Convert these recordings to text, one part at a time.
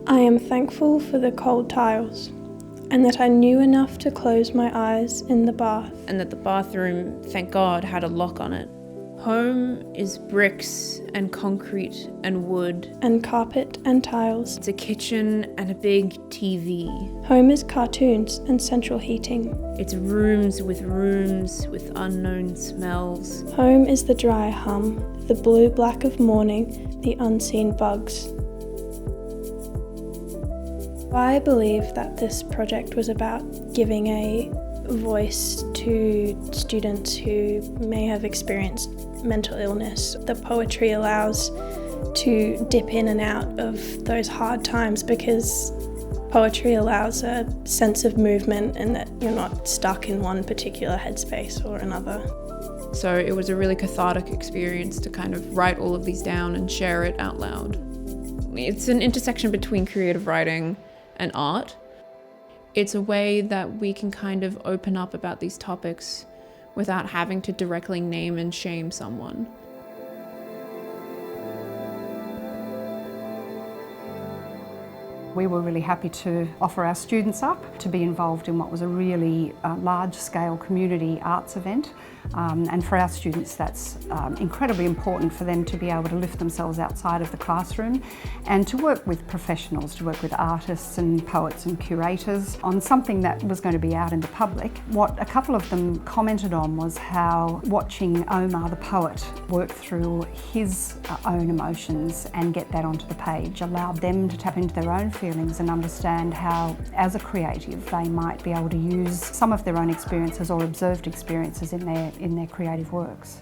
I am thankful for the cold tiles, and that I knew enough to close my eyes in the bath. And that the bathroom, thank God, had a lock on it. Home is bricks and concrete and wood. And carpet and tiles. It's a kitchen and a big TV. Home is cartoons and central heating. It's rooms with unknown smells. Home is the dry hum, the blue-black of morning, the unseen bugs. I believe that this project was about giving a voice to students who may have experienced mental illness. The poetry allows to dip in and out of those hard times because poetry allows a sense of movement and that you're not stuck in one particular headspace or another. So it was a really cathartic experience to kind of write all of these down and share it out loud. It's an intersection between creative writing and art. It's a way that we can kind of open up about these topics without having to directly name and shame someone. We were really happy to offer our students up to be involved in what was a really large-scale community arts event. And for our students, that's incredibly important for them to be able to lift themselves outside of the classroom and to work with professionals, to work with artists and poets and curators on something that was going to be out in the public. What a couple of them commented on was how watching Omar the poet work through his own emotions and get that onto the page allowed them to tap into their own feelings and understand how, as a creative, they might be able to use some of their own experiences or observed experiences in their creative works.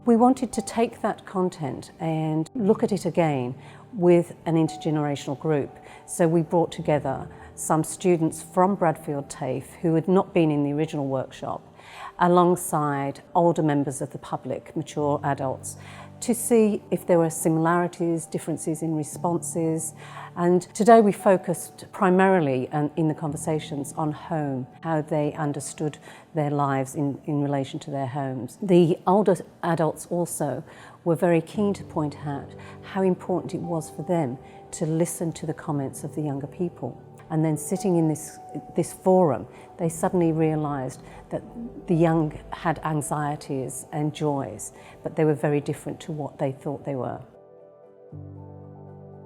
We wanted to take that content and look at it again with an intergenerational group. So we brought together some students from Bradfield TAFE who had not been in the original workshop, alongside older members of the public, mature adults, to see if there were similarities, differences in responses. And today we focused primarily in the conversations on home, how they understood their lives in relation to their homes. The older adults also were very keen to point out how important it was for them to listen to the comments of the younger people. And then sitting in this forum, they suddenly realised that the young had anxieties and joys, but they were very different to what they thought they were.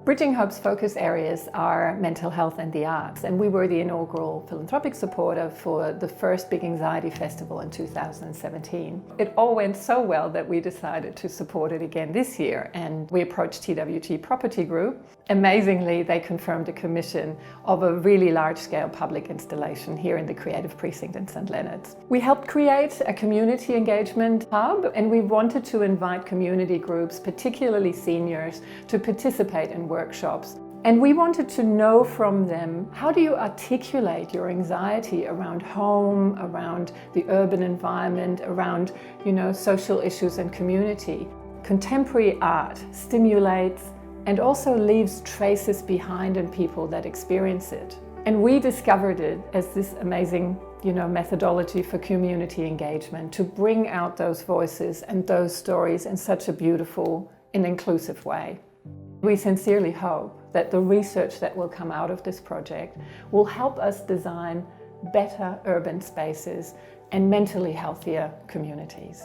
Bridging Hope's focus areas are mental health and the arts, and we were the inaugural philanthropic supporter for the first Big Anxiety Festival in 2017. It all went so well that we decided to support it again this year, and we approached TWT Property Group. Amazingly, they confirmed a commission of a really large-scale public installation here in the Creative Precinct in St Leonard's. We helped create a community engagement hub, and we wanted to invite community groups, particularly seniors, to participate in workshops. And we wanted to know from them, how do you articulate your anxiety around home, around the urban environment, around, social issues and community? Contemporary art stimulates and also leaves traces behind in people that experience it. And we discovered it as this amazing, methodology for community engagement to bring out those voices and those stories in such a beautiful and inclusive way. We sincerely hope that the research that will come out of this project will help us design better urban spaces and mentally healthier communities.